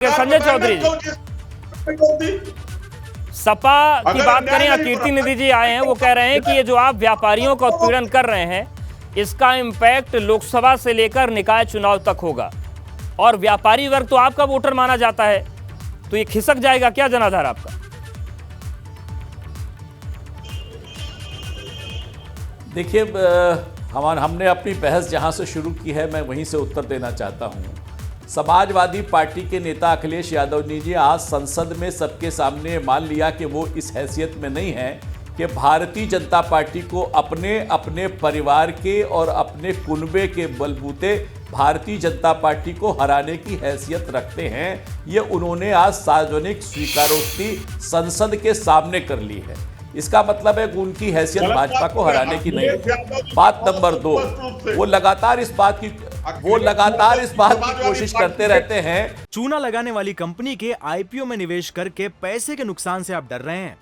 संजय चौधरी जी, सपा की बात करें या कीर्ति निधि जी आए हैं, वो कह रहे हैं कि ये जो आप व्यापारियों का उत्पीड़न कर रहे हैं इसका इम्पैक्ट लोकसभा से लेकर निकाय चुनाव तक होगा और व्यापारी वर्ग तो आपका वोटर माना जाता है, तो ये खिसक जाएगा क्या जनाधार आपका? देखिए, हमने अपनी बहस जहां से शुरू की है मैं वहीं से उत्तर देना चाहता हूं। समाजवादी पार्टी के नेता अखिलेश यादव जी आज संसद में सबके सामने मान लिया कि वो इस हैसियत में नहीं है कि भारतीय जनता पार्टी को अपने अपने परिवार के और अपने कुनबे के बलबूते भारतीय जनता पार्टी को हराने की हैसियत रखते हैं। ये उन्होंने आज सार्वजनिक स्वीकारोक्ति संसद के सामने कर ली है। इसका मतलब है कि उनकी हैसियत भाजपा को हराने की नहीं है। बात नंबर 2, वो लगातार इस बात की कोशिश करते रहते हैं। चूना लगाने वाली कंपनी के आईपीओ में निवेश करके पैसे के नुकसान से आप डर रहे हैं?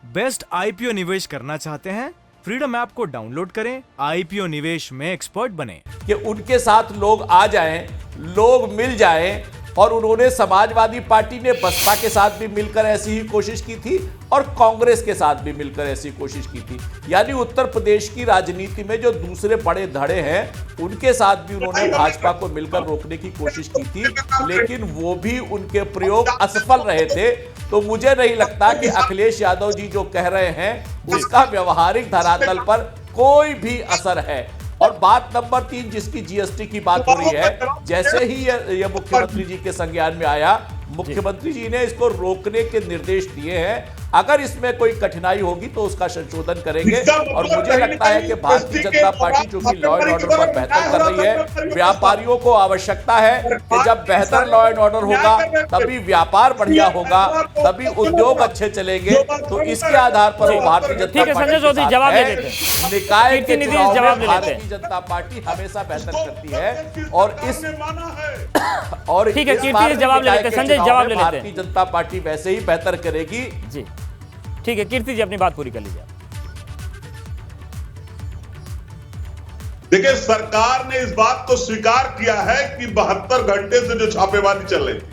बेस्ट आईपीओ निवेश करना चाहते हैं? फ्रीडम ऐप को डाउनलोड करें, आईपीओ निवेश में एक्सपर्ट बने। कि उनके साथ लोग आ जाएं, लोग मिल जाएं, और उन्होंने समाजवादी पार्टी ने बसपा के साथ भी मिलकर ऐसी ही कोशिश की थी और कांग्रेस के साथ भी मिलकर ऐसी कोशिश की थी। यानी उत्तर प्रदेश की राजनीति में जो दूसरे बड़े धड़े हैं उनके साथ भी उन्होंने भाजपा को मिलकर रोकने की कोशिश की थी, लेकिन वो भी उनके प्रयोग असफल रहे थे। तो मुझे नहीं लगता कि अखिलेश यादव जी जो कह रहे हैं उसका व्यवहारिक धरातल पर कोई भी असर है। और बात नंबर 3, जिसकी जीएसटी की बात हो रही है, जैसे ही ये मुख्यमंत्री जी के संज्ञान में आया, मुख्यमंत्री जी ने इसको रोकने के निर्देश दिए हैं। अगर इसमें कोई कठिनाई होगी तो उसका संशोधन करेंगे। और मुझे लगता है कि भारतीय जनता पार्टी जो कि लॉ एंड ऑर्डर पर बेहतर कर रही है, व्यापारियों को आवश्यकता है कि जब बेहतर लॉ एंड ऑर्डर होगा तभी व्यापार बढ़िया होगा, तभी उद्योग अच्छे चलेंगे। तो इसके आधार पर वो भारतीय जनता पार्टी जवाब दे देते हैं। निकाय के चुनाव में भारतीय जनता पार्टी हमेशा बेहतर करती है और इस ठीक है, कीर्ति जवाब ले लेते हैं। संजय जवाब ले लेते हैं। भारतीय जनता पार्टी वैसे ही बेहतर करेगी जी। ठीक है, कीर्ति जी अपनी बात पूरी कर लीजिए। देखिए, सरकार ने इस बात को स्वीकार किया है कि 72 घंटे से जो छापेमारी चल रही थी,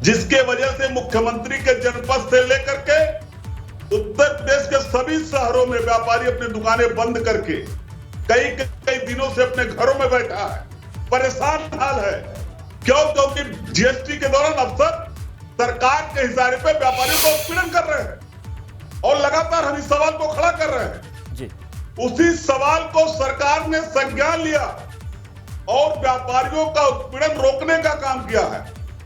जिसके वजह से मुख्यमंत्री के जनपद से लेकर के उत्तर प्रदेश के सभी शहरों में व्यापारी अपनी दुकानें बंद करके कई दिनों से अपने घरों में बैठा है, परेशान हाल है। क्योंकि जीएसटी के दौरान अफसर सरकार के इशारे पे व्यापारियों को उत्पीड़न कर रहे हैं और लगातार हम इस सवाल को खड़ा कर रहे हैं जी। उसी सवाल को सरकार ने संज्ञान लिया और व्यापारियों का उत्पीड़न रोकने का काम किया है।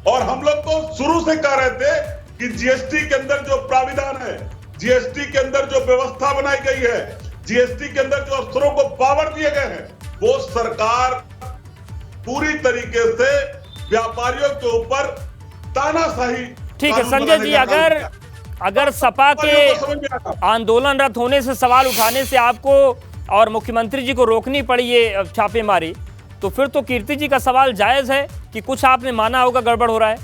और हम लोग तो शुरू से कह रहे थे कि जीएसटी के अंदर जो प्राविधान है, जीएसटी के अंदर जो व्यवस्था बनाई गई है, जीएसटी के अंदर जो अफसरों को पावर दिए गए हैं, वो सरकार पूरी तरीके से व्यापारियों के ऊपर तानाशाही। ठीक है संजय जी, अगर सपा के आंदोलनरत होने से, सवाल उठाने से आपको और मुख्यमंत्री जी को रोकनी पड़ी ये छापेमारी, तो फिर तो कीर्ति जी का सवाल जायज है कि कुछ आपने माना होगा गड़बड़ हो रहा है।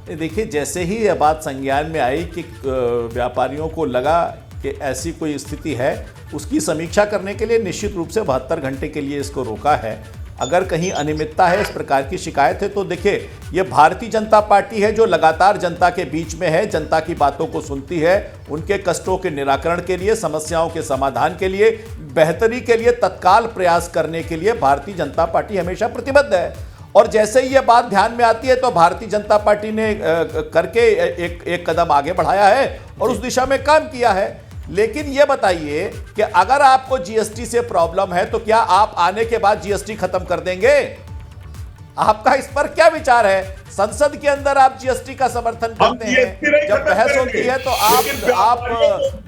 देखिए, जैसे ही यह बात संज्ञान में आई कि व्यापारियों को लगा कि ऐसी कोई स्थिति है, उसकी समीक्षा करने के लिए निश्चित रूप से 72 घंटे के लिए इसको रोका है। अगर कहीं अनियमितता है, इस प्रकार की शिकायत है, तो देखिए, ये भारतीय जनता पार्टी है जो लगातार जनता के बीच में है, जनता की बातों को सुनती है, उनके कष्टों के निराकरण के लिए, समस्याओं के समाधान के लिए, बेहतरी के लिए तत्काल प्रयास करने के लिए भारतीय जनता पार्टी हमेशा प्रतिबद्ध है। और जैसे ही ये बात ध्यान में आती है तो भारतीय जनता पार्टी ने करके एक कदम आगे बढ़ाया है और उस दिशा में काम किया है। लेकिन ये बताइए कि अगर आपको जीएसटी से प्रॉब्लम है तो क्या आप आने के बाद जीएसटी खत्म कर देंगे? आपका इस पर क्या विचार है? संसद के अंदर आप जीएसटी का समर्थन करते हैं, जब बहस होती है तो आप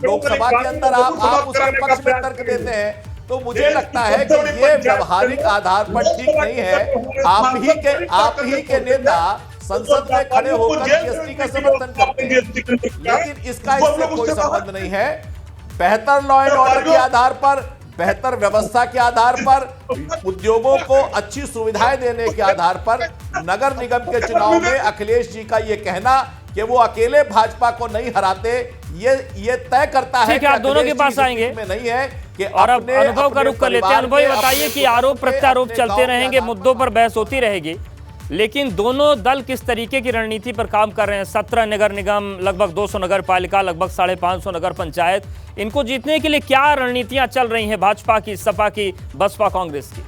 लोकसभा के अंदर आप उसके पक्ष में तर्क देते हैं। तो मुझे लगता है कि ये व्यवहारिक आधार पर ठीक नहीं है। आप ही के नेता संसद में खड़े होकर जीएसटी का समर्थन करते हैं, लेकिन इसका इससे कोई संबंध नहीं है। बेहतर लॉ एंड ऑर्डर के आधार पर, बेहतर व्यवस्था के आधार पर, उद्योगों को अच्छी सुविधाएं देने के आधार पर नगर निगम के चुनाव में अखिलेश जी का यह कहना कि वो अकेले भाजपा को नहीं हराते, ये तय करता है ठीक है, आप दोनों के पास आएंगे में नहीं है कि और अब अनुभव का रुख कर लेते हैं। अनुभव बताइए कि आरोप प्रत्यारोप चलते रहेंगे, मुद्दों पर बहस होती रहेगी, लेकिन दोनों दल किस तरीके की रणनीति पर काम कर रहे हैं? 17 नगर निगम, लगभग 200 नगर पालिका, लगभग 550 नगर पंचायत, इनको जीतने के लिए क्या रणनीतियां चल रही हैं भाजपा की, सपा की, बसपा कांग्रेस की?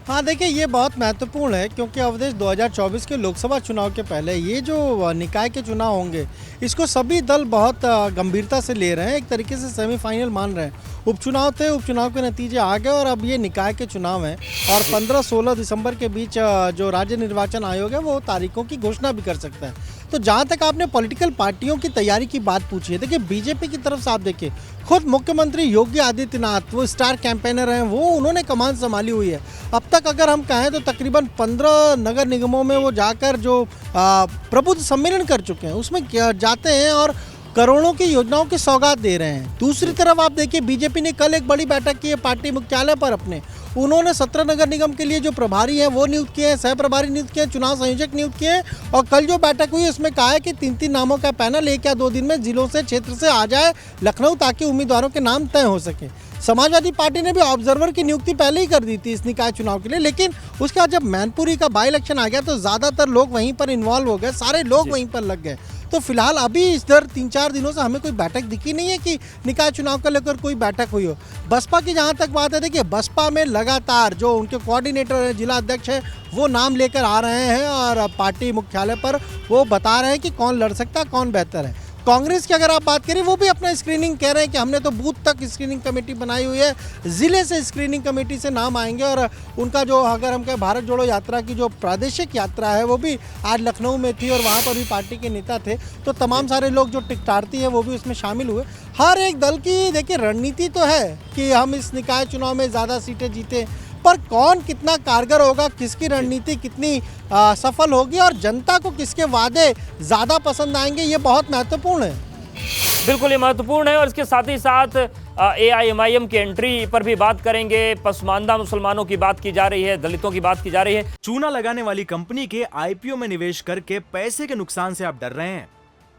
हाँ देखिए, ये बहुत महत्वपूर्ण है क्योंकि अवधेश 2024 के लोकसभा चुनाव के पहले ये जो निकाय के चुनाव होंगे इसको सभी दल बहुत गंभीरता से ले रहे हैं, एक तरीके से सेमीफाइनल मान रहे हैं। उपचुनाव थे, उपचुनाव के नतीजे आ गए और अब ये निकाय के चुनाव हैं और 15-16 दिसंबर के बीच जो राज्य निर्वाचन आयोग है वो तारीखों की घोषणा भी कर सकता है। तो जहाँ तक आपने पॉलिटिकल पार्टियों की तैयारी की बात पूछी है, देखिए बीजेपी की तरफ से आप देखिए खुद मुख्यमंत्री योगी आदित्यनाथ वो स्टार कैंपेनर हैं, वो उन्होंने कमान संभाली हुई है। अब तक अगर हम कहें तो तकरीबन 15 नगर निगमों में वो जाकर जो प्रबुद्ध सम्मेलन कर चुके हैं उसमें जाते हैं और करोड़ों की योजनाओं की सौगात दे रहे हैं। दूसरी तरफ आप देखिए बीजेपी ने कल एक बड़ी बैठक की है पार्टी मुख्यालय पर अपने, उन्होंने 17 नगर निगम के लिए जो प्रभारी हैं वो नियुक्त किए हैं, सह प्रभारी नियुक्त किए हैं, चुनाव संयोजक नियुक्त किए हैं और कल जो बैठक हुई उसमें कहा है कि 3-3 नामों का पैनल 1 या 2 दिन में जिलों से क्षेत्र से आ जाए लखनऊ ताकि उम्मीदवारों के नाम तय हो सके। समाजवादी पार्टी ने भी ऑब्जर्वर की नियुक्ति पहले ही कर दी थी इस निकाय चुनाव के लिए, लेकिन उसके बाद जब मैनपुरी का बाई इलेक्शन आ गया तो ज़्यादातर लोग वहीं पर इन्वॉल्व हो गए, सारे लोग वहीं पर लग गए। तो फिलहाल अभी इधर 3-4 दिनों से हमें कोई बैठक दिखी नहीं है कि निकाय चुनाव को लेकर कोई बैठक हुई हो। बसपा की जहां तक बात है, देखिए बसपा में लगातार जो उनके कोऑर्डिनेटर है, जिला अध्यक्ष है, वो नाम लेकर आ रहे हैं और पार्टी मुख्यालय पर वो बता रहे हैं कि कौन लड़ सकता है, कौन बेहतर है। कांग्रेस की अगर आप बात करें, वो भी अपना स्क्रीनिंग कह रहे हैं कि हमने तो बूथ तक स्क्रीनिंग कमेटी बनाई हुई है, ज़िले से स्क्रीनिंग कमेटी से नाम आएंगे और उनका जो अगर हम कहें भारत जोड़ो यात्रा की जो प्रादेशिक यात्रा है वो भी आज लखनऊ में थी और वहाँ पर भी पार्टी के नेता थे, तो तमाम सारे लोग जो टिकटार्थी हैं वो भी उसमें शामिल हुए। हर एक दल की देखिए रणनीति तो है कि हम इस निकाय चुनाव में ज़्यादा सीटें जीतें, पर कौन कितना कारगर होगा, किसकी रणनीति कितनी सफल होगी और जनता को किसके वादे ज़्यादा पसंद आएंगे, ये बहुत महत्वपूर्ण है। बिल्कुल ये महत्वपूर्ण है और इसके साथ ही साथ AIMIM की एंट्री पर भी बात करेंगे। पसमानदा मुसलमानों की बात की जा रही है, दलितों की बात की जा रही है। चूना लगाने वाली कंपनी के IPO में निवेश करके पैसे के नुकसान से आप डर रहे हैं?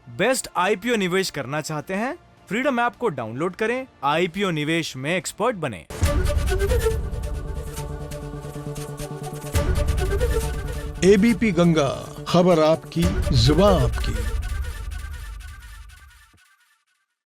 बेस्ट IPO निवेश करना चाहते हैं? फ्रीडम ऐप को डाउनलोड करें, IPO निवेश में एक्सपर्ट बने। ABP गंगा, खबर आपकी, जुबान आपकी।